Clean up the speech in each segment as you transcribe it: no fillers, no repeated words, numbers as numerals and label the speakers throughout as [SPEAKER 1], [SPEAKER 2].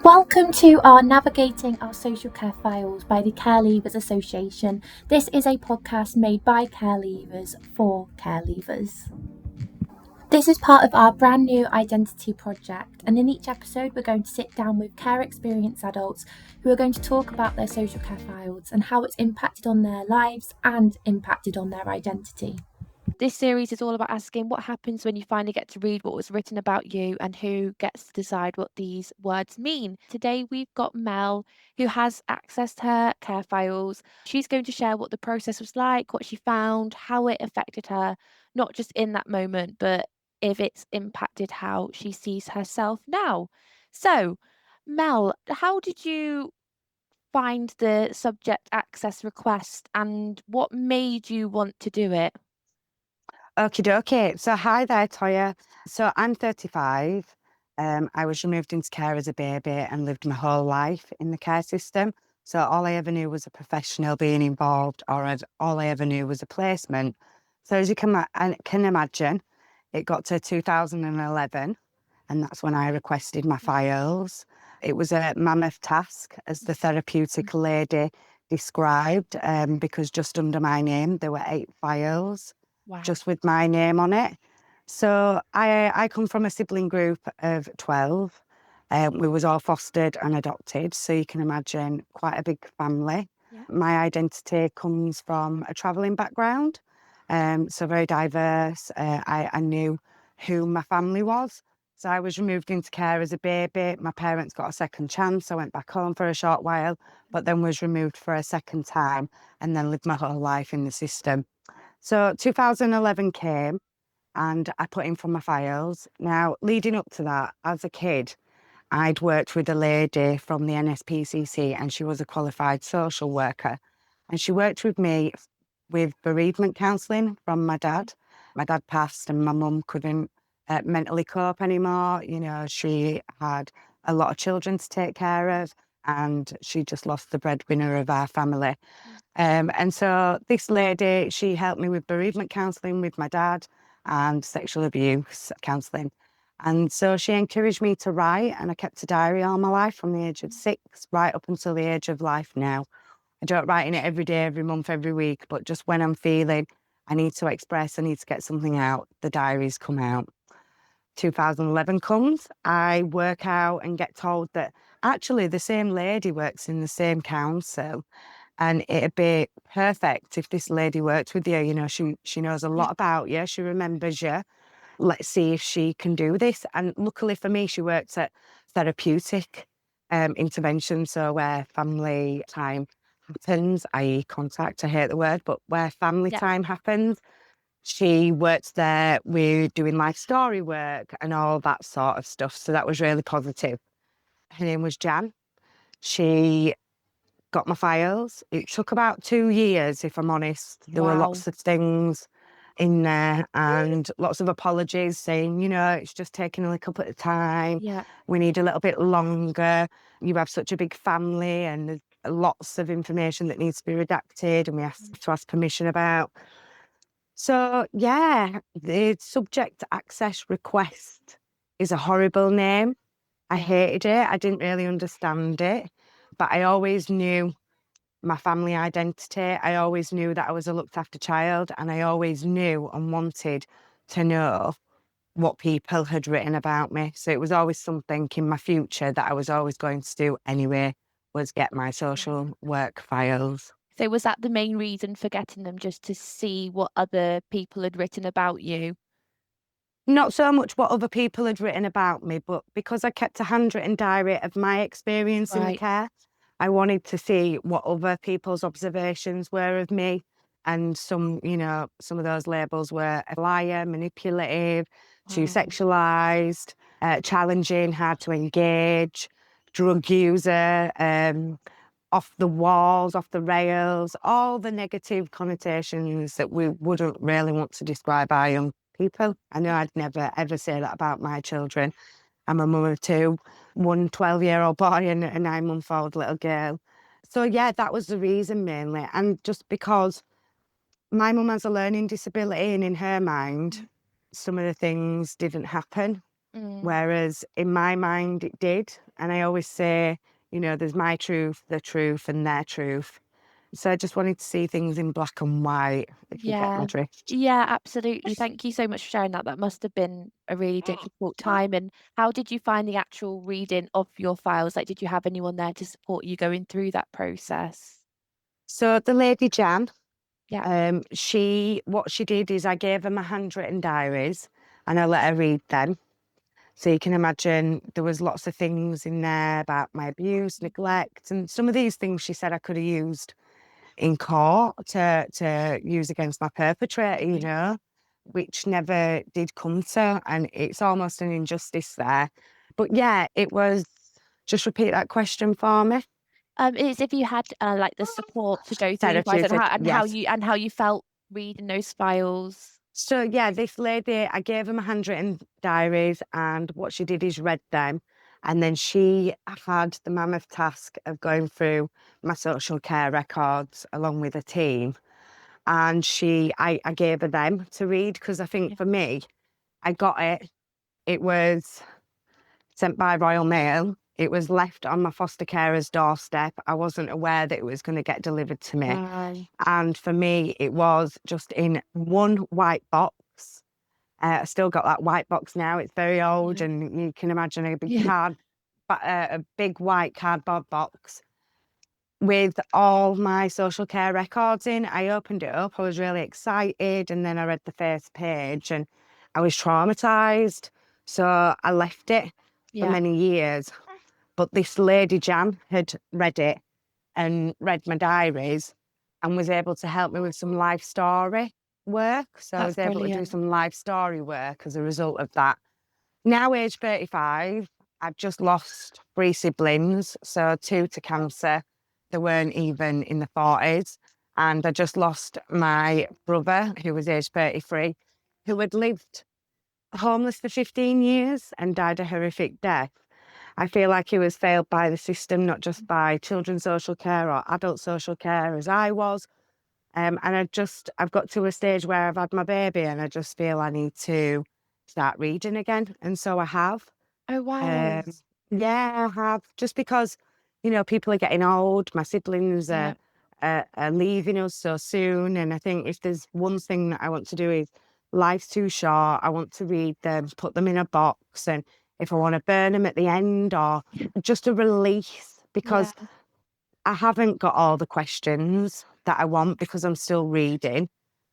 [SPEAKER 1] Welcome to our Navigating Our Social Care Files by the Care Leavers Association. This is a podcast made by care leavers for care leavers. This is part of our brand new identity project, and in each episode we're going to sit down with care experienced adults who are going to talk about their social care files and how it's impacted on their lives and impacted on their identity.
[SPEAKER 2] This series is all about asking what happens when you finally get to read what was written about you and who gets to decide what these words mean. Today we've got Mel, who has accessed her care files. She's going to share what the process was like, what she found, how it affected her, not just in that moment, but if it's impacted how she sees herself now. So, Mel, how did you find the subject access request and what made you want to do it?
[SPEAKER 3] Okie dokie. So hi there, Toya. So I'm 35. I was removed into care as a baby and lived my whole life in the care system. So all I ever knew was a professional being involved, all I ever knew was a placement. So as you can imagine, it got to 2011, and that's when I requested my files. It was a mammoth task, as the therapeutic lady described, because just under my name there were 8 files
[SPEAKER 2] Wow.
[SPEAKER 3] just with my name on it. So I come from a sibling group of 12. We was all fostered and adopted, so you can imagine quite a big family.
[SPEAKER 2] Yeah.
[SPEAKER 3] My identity comes from a travelling background, so very diverse. I knew who my family was. So I was removed into care as a baby. My parents got a second chance. I went back home for a short while, but then was removed for a second time and then lived my whole life in the system. So 2011 came and I put in for my files. Now, leading up to that, as a kid, I'd worked with a lady from the NSPCC and she was a qualified social worker. And she worked with me with bereavement counselling from my dad. My dad passed and my mum couldn't mentally cope anymore. You know, she had a lot of children to take care of and she just lost the breadwinner of our family. And so this lady, she helped me with bereavement counselling with my dad and sexual abuse counselling. And so she encouraged me to write, and I kept a diary all my life from the age of 6 right up until the age of life now. I don't write in it every day, every month, every week, but just when I'm feeling I need to express, I need to get something out, the diaries come out. 2011 comes, I work out and get told that actually the same lady works in the same council and it'd be perfect if this lady worked with you. You know, she knows a lot about you. She remembers you. Let's see if she can do this. And luckily for me, she works at therapeutic intervention. So where family time happens, i.e. contact, I hate the word, but where family time happens, she works there with doing life story work and all that sort of stuff. So that was really positive. Her name was Jan. She got my files. It took about 2 years, if I'm honest. There were
[SPEAKER 2] Wow.
[SPEAKER 3] lots of things in there and lots of apologies saying, you know, it's just taking a little bit of time.
[SPEAKER 2] Yeah.
[SPEAKER 3] We need a little bit longer. You have such a big family and there's lots of information that needs to be redacted and we have to ask permission about. So, yeah, the subject access request is a horrible name. I hated it. I didn't really understand it, but I always knew my family identity. I always knew that I was a looked after child, and I always knew and wanted to know what people had written about me. So it was always something in my future that I was always going to do anyway, was get my social work files.
[SPEAKER 2] So was that the main reason for getting them, just to see what other people had written about you?
[SPEAKER 3] Not so much what other people had written about me, but because I kept a handwritten diary of my experience in the
[SPEAKER 2] Right.
[SPEAKER 3] care, I wanted to see what other people's observations were of me. And some, you know, some of those labels were a liar, manipulative, too
[SPEAKER 2] Wow.
[SPEAKER 3] sexualised, challenging, hard to engage, drug user, off the walls, off the rails, all the negative connotations that we wouldn't really want to describe our young people. I know I'd never ever say that about my children. I'm a mum of 2, one 12-year-old boy and a 9-month-old little girl. So yeah, that was the reason mainly. And just because my mum has a learning disability and in her mind, some of the things didn't happen. whereas in my mind it did. And I always say, there's my truth, the truth, and their truth. So I just wanted to see things in black and white, if you get my
[SPEAKER 2] Yeah.
[SPEAKER 3] drift.
[SPEAKER 2] Yeah, absolutely. Thank you so much for sharing that. That must have been a really difficult time. And how did you find the actual reading of your files? Like, did you have anyone there to support you going through that process?
[SPEAKER 3] So the lady Jan,
[SPEAKER 2] Yeah.
[SPEAKER 3] what she did is I gave her my handwritten diaries and I let her read them. So you can imagine there was lots of things in there about my abuse, neglect, and some of these things she said I could have used in court to use against my perpetrator, which never did come to, and it's almost an injustice there. But yeah, it was. Just repeat that question for me.
[SPEAKER 2] Is if you had like the support to go through the files and
[SPEAKER 3] Therapeutic, yes.
[SPEAKER 2] how you felt reading those files.
[SPEAKER 3] So yeah, this lady, I gave her my handwritten diaries, and what she did is read them. And then she had the mammoth task of going through my social care records along with a team. And I gave her them to read because I think
[SPEAKER 2] Yeah.
[SPEAKER 3] for me, I got it. It was sent by Royal Mail. It was left on my foster carer's doorstep. I wasn't aware that it was going to get delivered to me.
[SPEAKER 2] Right.
[SPEAKER 3] And for me, it was just in one white box. I still got that white box now. It's very old,
[SPEAKER 2] Yeah.
[SPEAKER 3] and you can imagine a big
[SPEAKER 2] Yeah.
[SPEAKER 3] a big white cardboard box with all my social care records in. I opened it up. I was really excited, and then I read the first page, and I was traumatized. So I left it for
[SPEAKER 2] Yeah.
[SPEAKER 3] many years. But this lady Jan had read it and read my diaries and was able to help me with some life story work. So I
[SPEAKER 2] That's
[SPEAKER 3] was able to do
[SPEAKER 2] brilliant.
[SPEAKER 3] some life story work as a result of that. Now, age 35, I've just lost 3 siblings, so 2 to cancer. They weren't even in the 40s. And I just lost my brother, who was age 33, who had lived homeless for 15 years and died a horrific death. I feel like he was failed by the system, not just by children's social care or adult social care, as I was. And I've got to a stage where I've had my baby and I just feel I need to start reading again. And so I have.
[SPEAKER 2] Oh wow.
[SPEAKER 3] Um, yeah, I have. Just because, people are getting old, my siblings
[SPEAKER 2] Yeah.
[SPEAKER 3] are leaving us so soon. And I think if there's one thing that I want to do is life's too short. I want to read them, put them in a box. And if I want to burn them at the end or just a release,
[SPEAKER 2] Yeah.
[SPEAKER 3] because I haven't got all the questions that I want because I'm still reading.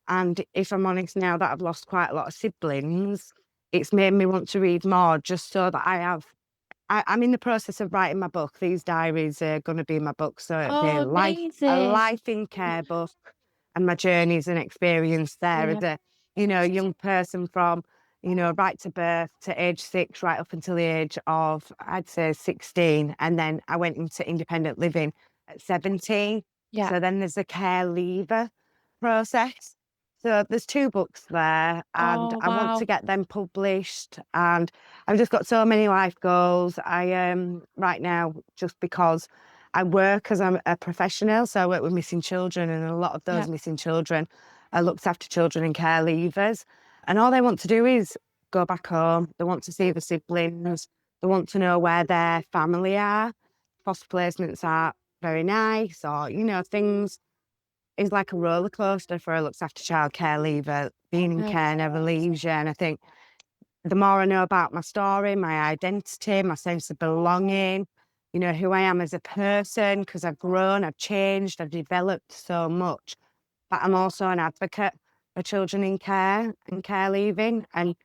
[SPEAKER 3] And if I'm honest, now that I've lost quite a lot of siblings, it's made me want to read more just so that I'm in the process of writing my book. These diaries are going to be my book. So it'll be
[SPEAKER 2] Oh,
[SPEAKER 3] a
[SPEAKER 2] amazing.
[SPEAKER 3] life in care book and my journeys and experience there
[SPEAKER 2] Yeah.
[SPEAKER 3] as a, young person from, right to birth to age 6, right up until the age of, I'd say 16. And then I went into independent living at 17.
[SPEAKER 2] Yeah.
[SPEAKER 3] So then there's a care leaver process. So there's 2 books there and
[SPEAKER 2] Oh
[SPEAKER 3] I want to
[SPEAKER 2] wow.
[SPEAKER 3] get them published, and I've just got so many life goals. I right now, just because I work as a professional, so I work with missing children, and a lot of
[SPEAKER 2] Yeah.
[SPEAKER 3] those missing children are looked after children and care leavers. And all they want to do is go back home. They want to see the siblings. They want to know where their family are. Foster placements are very nice, or, things is like a roller coaster for a looks after child care leaver. Being in
[SPEAKER 2] Yeah.
[SPEAKER 3] care never leaves you. And I think the more I know about my story, my identity, my sense of belonging, who I am as a person, because I've grown, I've changed, I've developed so much. But I'm also an advocate for children in care and care leaving. And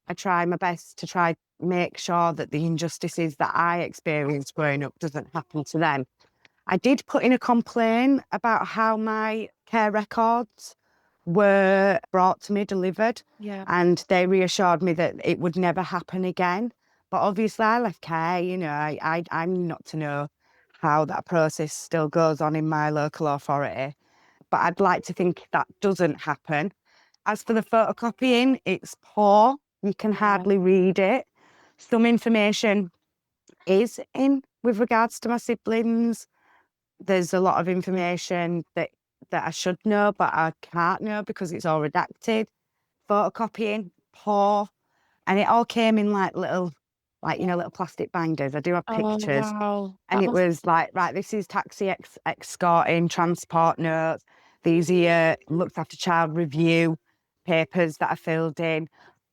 [SPEAKER 3] I try my best to try make sure that the injustices that I experienced growing up doesn't happen to them. I did put in a complaint about how my care records were brought to me, delivered,
[SPEAKER 2] Yeah.
[SPEAKER 3] and they reassured me that it would never happen again. But obviously, I left care. I'm not to know how that process still goes on in my local authority. But I'd like to think that doesn't happen. As for the photocopying, it's poor. You can
[SPEAKER 2] Yeah.
[SPEAKER 3] hardly read it. Some information is in with regards to my siblings. There's a lot of information that I should know, but I can't know because it's all redacted. Photocopying, poor. And it all came in like little, little plastic binders. I do have
[SPEAKER 2] Oh,
[SPEAKER 3] pictures.
[SPEAKER 2] wow.
[SPEAKER 3] And
[SPEAKER 2] That
[SPEAKER 3] it
[SPEAKER 2] must.
[SPEAKER 3] was like, right, this is taxi escorting, transport notes. These are looked after child review papers that I filled in.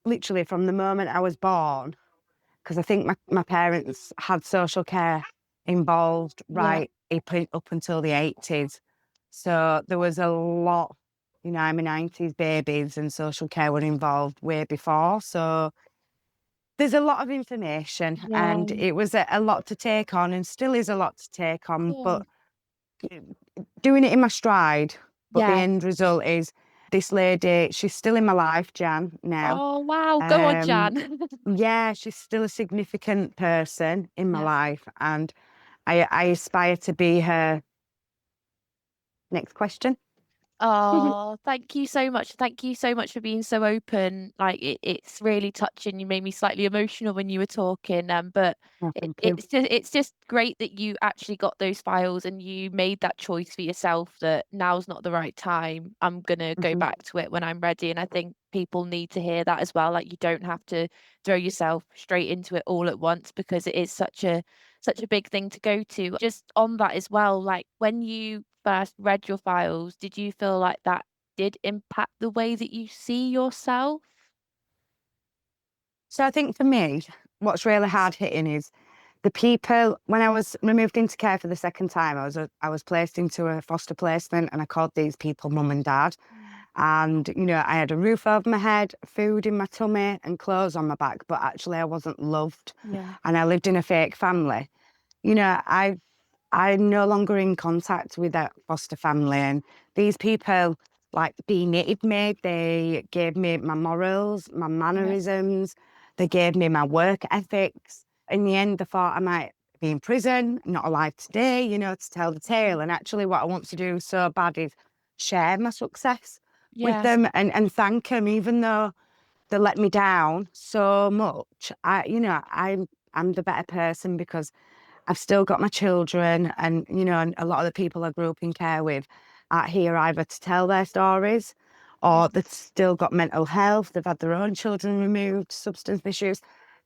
[SPEAKER 3] Literally from the moment I was born, because I think my parents had social care involved
[SPEAKER 2] Yeah.
[SPEAKER 3] right up until the 80s. So there was a lot, I'm a 90s babies and social care were involved way before. So there's a lot of information
[SPEAKER 2] Yeah.
[SPEAKER 3] and it was a lot to take on and still is a lot to take on,
[SPEAKER 2] Yeah.
[SPEAKER 3] but doing it in my stride. But the
[SPEAKER 2] Yeah.
[SPEAKER 3] end result is this lady, she's still in my life, Jan, now.
[SPEAKER 2] Oh, wow. Go on,
[SPEAKER 3] Um,
[SPEAKER 2] Jan.
[SPEAKER 3] yeah, she's still a significant person in my
[SPEAKER 2] Yeah.
[SPEAKER 3] life and I aspire to be her. Next question.
[SPEAKER 2] Oh, thank you so much. Thank you so much for being so open. Like it's really touching. You made me slightly emotional when you were talking. But
[SPEAKER 3] Oh, thank you.
[SPEAKER 2] it's just great that you actually got those files and you made that choice for yourself that now's not the right time. I'm gonna go
[SPEAKER 3] Mhm.
[SPEAKER 2] back to it when I'm ready. And I think people need to hear that as well. Like you don't have to throw yourself straight into it all at once because it is such a big thing to go to. Just on that as well, like when you first read your files, did you feel like that did impact the way that you see yourself?
[SPEAKER 3] So I think for me, what's really hard hitting is the people. When I was removed into care for the second time, I was placed into a foster placement, and I called these people mum and dad.
[SPEAKER 2] Mm.
[SPEAKER 3] And I had a roof over my head, food in my tummy, and clothes on my back. But actually, I wasn't loved,
[SPEAKER 2] Yeah.
[SPEAKER 3] and I lived in a fake family. I'm no longer in contact with that foster family, and these people like knitted me. They gave me my morals, my
[SPEAKER 2] Yeah.
[SPEAKER 3] mannerisms. They gave me my work ethics. In the end, I thought I might be in prison, not alive today, to tell the tale. And actually, what I want to do so bad is share my success with
[SPEAKER 2] Yeah.
[SPEAKER 3] them and thank them, even though they let me down so much. I'm the better person because I've still got my children and a lot of the people I grew up in care with are here either to tell their stories
[SPEAKER 2] Yeah.
[SPEAKER 3] or they've still got mental health, they've had their own children removed, substance misuse.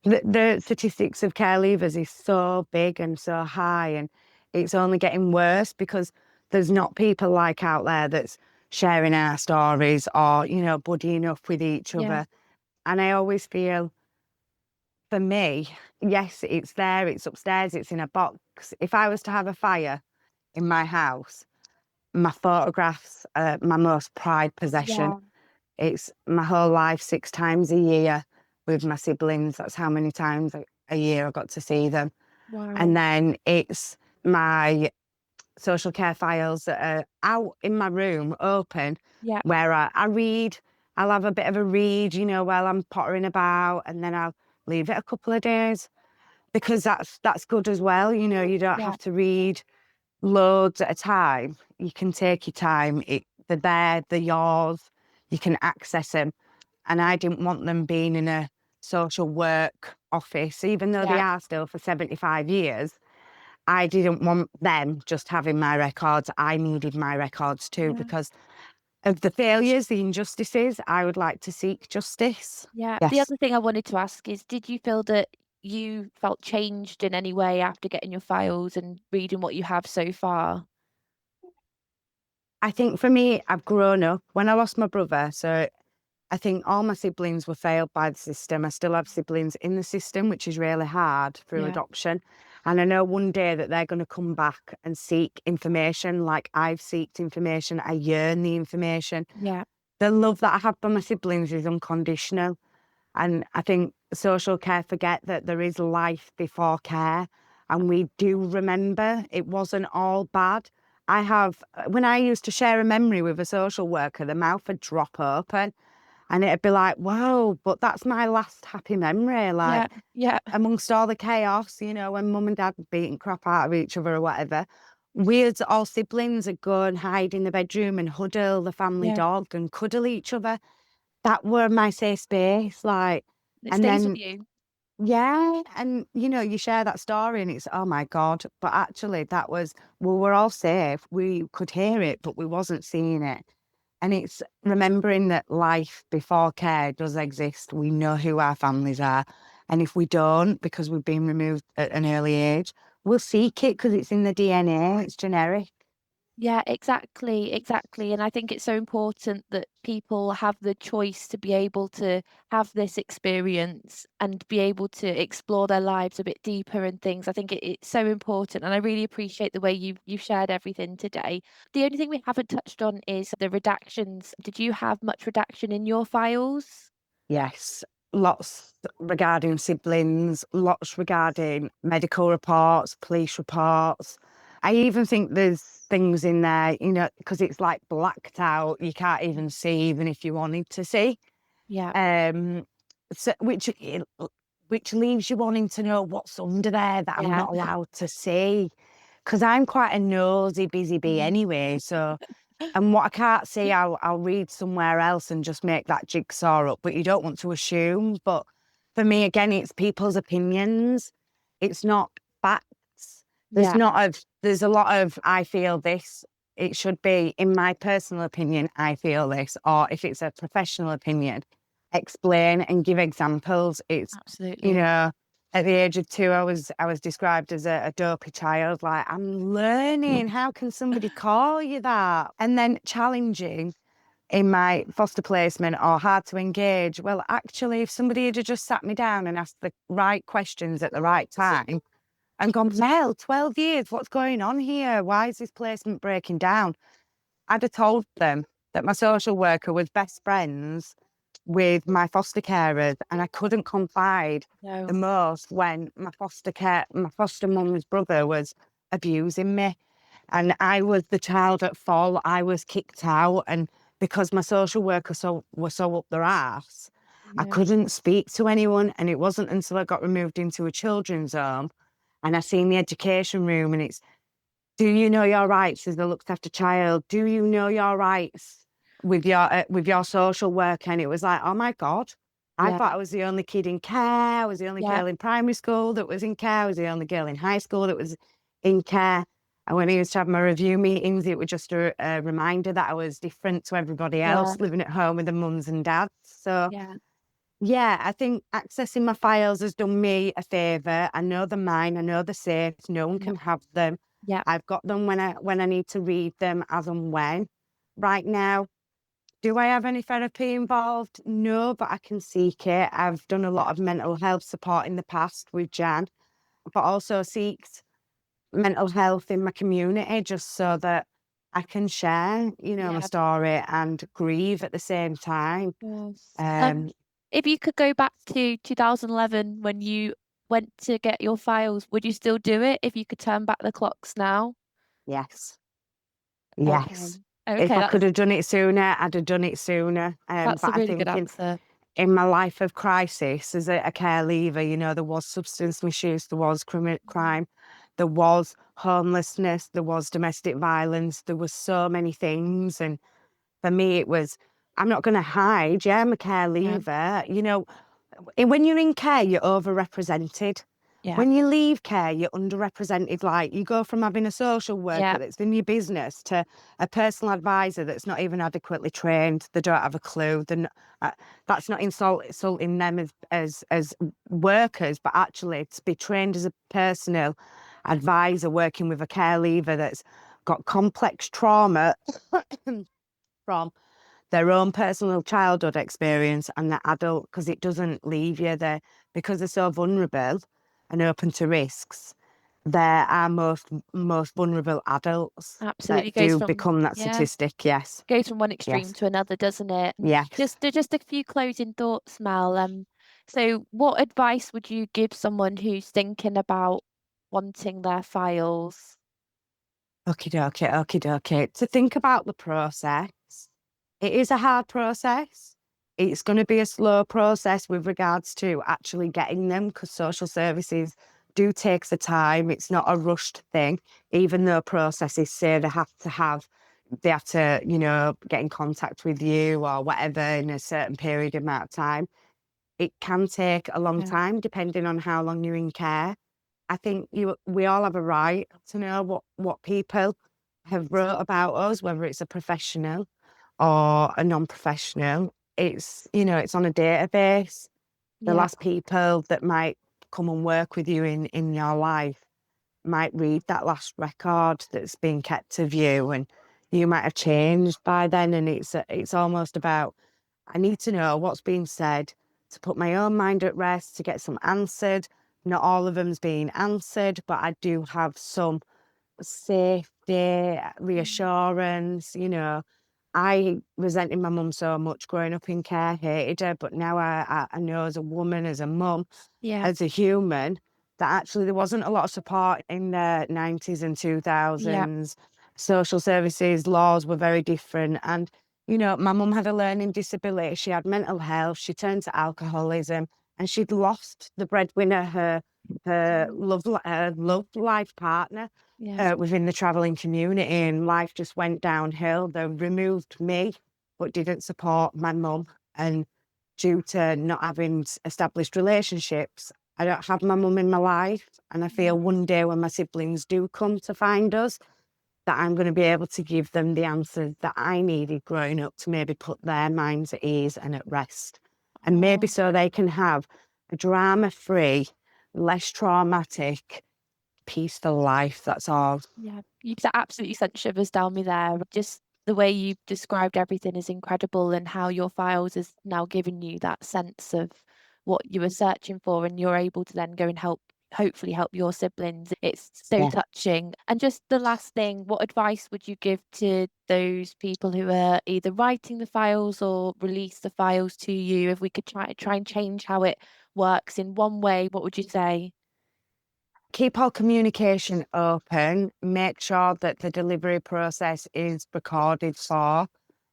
[SPEAKER 3] The statistics of care leavers is so big and so high and it's only getting worse because there's not people like out there that's sharing our stories or, buddying up with each
[SPEAKER 2] Yeah.
[SPEAKER 3] other. And I always feel for me, yes, it's there, it's upstairs, it's in a box. If I was to have a fire in my house, my photographs are my most prized possession.
[SPEAKER 2] Yeah.
[SPEAKER 3] It's my whole life, 6 times a year with my siblings. That's how many times a year I got to see them.
[SPEAKER 2] Wow.
[SPEAKER 3] And then it's my social care files that are out in my room, open,
[SPEAKER 2] Yeah.
[SPEAKER 3] where I read. I'll have a bit of a read, while I'm pottering about, and then I'll leave it a couple of days because that's good as well. You don't
[SPEAKER 2] Yeah.
[SPEAKER 3] have to read loads at a time. You can take your time. They're there, they're yours. You can access them. And I didn't want them being in a social work office, even though they
[SPEAKER 2] Yeah.
[SPEAKER 3] are still for 75 years. I didn't want them just having my records. I needed my records too
[SPEAKER 2] Yeah.
[SPEAKER 3] because of the failures, the injustices. I would like to seek justice.
[SPEAKER 2] Yeah. The
[SPEAKER 3] Yes.
[SPEAKER 2] other thing I wanted to ask is, did you feel that you felt changed in any way after getting your files and reading what you have so far?
[SPEAKER 3] I think for me, I've grown up. When I lost my brother, so I think all my siblings were failed by the system. I still have siblings in the system, which is really hard through
[SPEAKER 2] Yeah.
[SPEAKER 3] adoption. And I know one day that they're going to come back and seek information like I've sought information. I yearn the information.
[SPEAKER 2] Yeah.
[SPEAKER 3] The love that I have for my siblings is unconditional. And I think social care forget that there is life before care. And we do remember it wasn't all bad. When I used to share a memory with a social worker, the mouth would drop open and it'd be like, wow, but that's my last happy memory.
[SPEAKER 2] Yeah.
[SPEAKER 3] Like,
[SPEAKER 2] Yeah.
[SPEAKER 3] amongst all the chaos, when mum and dad were beating crap out of each other or whatever, we as all siblings would go and hide in the bedroom and huddle the family
[SPEAKER 2] Yeah.
[SPEAKER 3] dog and cuddle each other. That were my safe space. Like,
[SPEAKER 2] It
[SPEAKER 3] and
[SPEAKER 2] stays with
[SPEAKER 3] then,
[SPEAKER 2] you.
[SPEAKER 3] yeah, and you share that story and it's, oh my God. But actually, we were all safe. We could hear it, but we wasn't seeing it. And it's remembering that life before care does exist. We know who our families are. And if we don't, because we've been removed at an early age, we'll seek it because it's in the DNA, it's generic.
[SPEAKER 2] Yeah, exactly, exactly. And I think it's so important that people have the choice to be able to have this experience and be able to explore their lives a bit deeper and things. I think it's so important, and I really appreciate the way you've shared everything today. The only thing we haven't touched on is the redactions. Did you have much redaction in your files?
[SPEAKER 3] Yes, lots regarding siblings, lots regarding medical reports, police reports. I even think there's things in there, because it's like blacked out. You can't even see, even if you wanted to see.
[SPEAKER 2] Yeah,
[SPEAKER 3] Um, so which leaves you wanting to know what's under there that I'm
[SPEAKER 2] yeah.
[SPEAKER 3] not allowed to see. Because I'm quite a nosy, busy bee
[SPEAKER 2] Mhm.
[SPEAKER 3] anyway. So, and what I can't see, I'll read somewhere else and just make that jigsaw up. But you don't want to assume. But for me, again, it's people's opinions. It's not facts.
[SPEAKER 2] Yeah,
[SPEAKER 3] There's a lot of I feel this. It should be, in my personal opinion, I feel this. Or if it's a professional opinion, explain and give examples. It's, you
[SPEAKER 2] absolutely.
[SPEAKER 3] know, at the age of 2, I was described as a dopey child. Like, I'm learning. How can somebody call you that? And then challenging in my foster placement or hard to engage. Well, actually, if somebody had just sat me down and asked the right questions at the right time and gone, Mel, 12 years, what's going on here? Why is this placement breaking down? I'd have told them that my social worker was best friends with my foster carers, and I couldn't confide the
[SPEAKER 2] No.
[SPEAKER 3] most when my foster mum's brother was abusing me, and I was the child at fault. I was kicked out, and because my social worker was so up their arse, I
[SPEAKER 2] Yeah.
[SPEAKER 3] couldn't speak to anyone. And it wasn't until I got removed into a children's home, and I seen the education room, and it's, do you know your rights as a looked after child? Do you know your rights with your social worker? And it was like, oh my God, I
[SPEAKER 2] Yeah.
[SPEAKER 3] thought I was the only kid in care. I was the only
[SPEAKER 2] Yeah.
[SPEAKER 3] girl in primary school that was in care. I was the only girl in high school that was in care. And when I used to have my review meetings, it was just a reminder that I was different to everybody
[SPEAKER 2] Yeah.
[SPEAKER 3] else living at home with the mums and dads. So
[SPEAKER 2] Yeah.
[SPEAKER 3] yeah, I think accessing my files has done me a favour. I know they're mine. I know they're safe. No one
[SPEAKER 2] Yeah.
[SPEAKER 3] can have them.
[SPEAKER 2] Yeah.
[SPEAKER 3] I've got them when I need to read them as and when. Right now, do I have any therapy involved? No, but I can seek it. I've done a lot of mental health support in the past with Jan, but also seeked mental health in my community just so that I can share, my
[SPEAKER 2] Yeah.
[SPEAKER 3] story and grieve at the same time.
[SPEAKER 2] Course.
[SPEAKER 3] Um,
[SPEAKER 2] If you could go back to 2011 when you went to get your files, would you still do it if you could turn back the clocks now?
[SPEAKER 3] yes.
[SPEAKER 2] Okay.
[SPEAKER 3] Yes. If
[SPEAKER 2] Okay,
[SPEAKER 3] I could have done it sooner, I'd have done it sooner.
[SPEAKER 2] that's
[SPEAKER 3] But
[SPEAKER 2] a
[SPEAKER 3] I
[SPEAKER 2] really good
[SPEAKER 3] think
[SPEAKER 2] answer.
[SPEAKER 3] in my life of crisis as a care leaver, there was substance misuse, there was
[SPEAKER 2] Mhm.
[SPEAKER 3] crime, there was homelessness, there was domestic violence, there was so many things. And for me, it was, I'm not going to hide. Yeah, I'm a care
[SPEAKER 2] Yeah.
[SPEAKER 3] leaver. When you're in care, you're overrepresented.
[SPEAKER 2] Yeah.
[SPEAKER 3] When you leave care, you're underrepresented. Like, you go from having a social worker
[SPEAKER 2] Yeah.
[SPEAKER 3] that's in your business to a personal advisor that's not even adequately trained. They don't have a clue. That's not insulting them as workers, but actually to be trained as a personal advisor working with a care leaver that's got complex trauma from their own personal childhood experience and the adult, because it doesn't leave you there, because they're so vulnerable and open to risks. They're our most vulnerable adults
[SPEAKER 2] Absolutely
[SPEAKER 3] that
[SPEAKER 2] goes
[SPEAKER 3] do
[SPEAKER 2] from
[SPEAKER 3] become that
[SPEAKER 2] yeah,
[SPEAKER 3] statistic. Yes,
[SPEAKER 2] goes from one extreme
[SPEAKER 3] yes,
[SPEAKER 2] to another, doesn't it? And
[SPEAKER 3] yes.
[SPEAKER 2] just a few closing thoughts, Mel. So what advice would you give someone who's thinking about wanting their files?
[SPEAKER 3] Okie dokie, okie dokie. To think about the process, it is a hard process. It's going to be a slow process with regards to actually getting them, because social services do take the time. It's not a rushed thing, even though processes say they have to, get in contact with you or whatever in a certain period amount of time. It can take a long
[SPEAKER 2] Yeah.
[SPEAKER 3] time depending on how long you're in care. I think we all have a right to know what people have wrote about us, whether it's a professional or a non-professional. It's, it's on a database. The
[SPEAKER 2] Yeah.
[SPEAKER 3] last people that might come and work with you in your life might read that last record that's been kept of you, and you might have changed by then. And it's almost about, I need to know what's being said to put my own mind at rest, to get some answered. Not all of them's being answered, but I do have some safety, reassurance. I resented my mum so much growing up in care, hated her, but now I know as a woman, as a mum,
[SPEAKER 2] Yeah.
[SPEAKER 3] as a human, that actually there wasn't a lot of support in the 90s and
[SPEAKER 2] Yeah.
[SPEAKER 3] 2000s. Social services laws were very different. And, my mum had a learning disability. She had mental health. She turned to alcoholism, and she'd lost the breadwinner, her love life partner
[SPEAKER 2] Yeah.
[SPEAKER 3] within the travelling community, and life just went downhill. They removed me, but didn't support my mum. And due to not having established relationships, I don't have my mum in my life. And I feel one day when my siblings do come to find us, that I'm going to be able to give them the answers that I needed growing up to maybe put their minds at ease and at rest. And maybe
[SPEAKER 2] Oh,
[SPEAKER 3] so they can have a drama-free, less traumatic, peaceful life. That's all.
[SPEAKER 2] yeah. You've absolutely sent shivers down me there. Just the way you've described everything is incredible, and how your files has now given you that sense of what you were searching for, and you're able to then go and hopefully help your siblings. It's so
[SPEAKER 3] Yeah.
[SPEAKER 2] touching. And just the last thing, what advice would you give to those people who are either writing the files or release the files to you? If we could try and change how it works in one way, what would you say?
[SPEAKER 3] Keep all communication open. Make sure that the delivery process is recorded for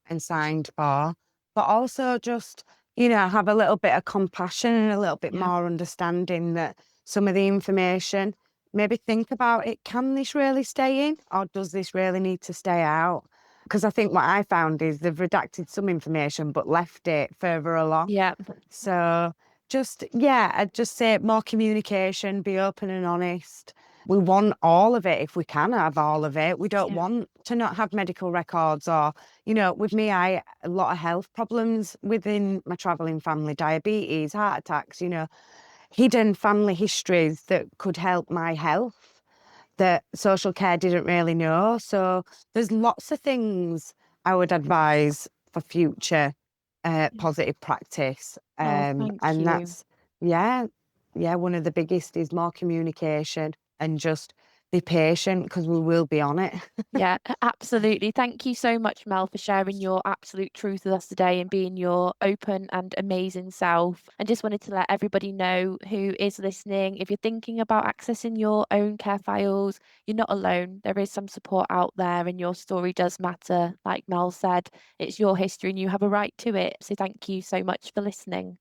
[SPEAKER 3] and signed for, but also just, have a little bit of compassion and a little bit
[SPEAKER 2] Yeah.
[SPEAKER 3] more understanding that some of the information, maybe think about it. Can this really stay in, or does this really need to stay out? Because I think what I found is they've redacted some information but left it further along.
[SPEAKER 2] Yeah.
[SPEAKER 3] So I'd just say more communication, be open and honest. We want all of it if we can have all of it. We don't
[SPEAKER 2] Yeah.
[SPEAKER 3] want to not have medical records, or, with me, a lot of health problems within my travelling family, diabetes, heart attacks, hidden family histories that could help my health that social care didn't really know. So there's lots of things I would advise for future positive practice.
[SPEAKER 2] Oh, thank
[SPEAKER 3] And
[SPEAKER 2] you.
[SPEAKER 3] that's, yeah, one of the biggest is more communication, and just be patient, because we will be on it.
[SPEAKER 2] Yeah, absolutely. Thank you so much, Mel, for sharing your absolute truth with us today and being your open and amazing self. And just wanted to let everybody know who is listening, if you're thinking about accessing your own care files, you're not alone. There is some support out there, and your story does matter. Like Mel said, it's your history and you have a right to it. So thank you so much for listening.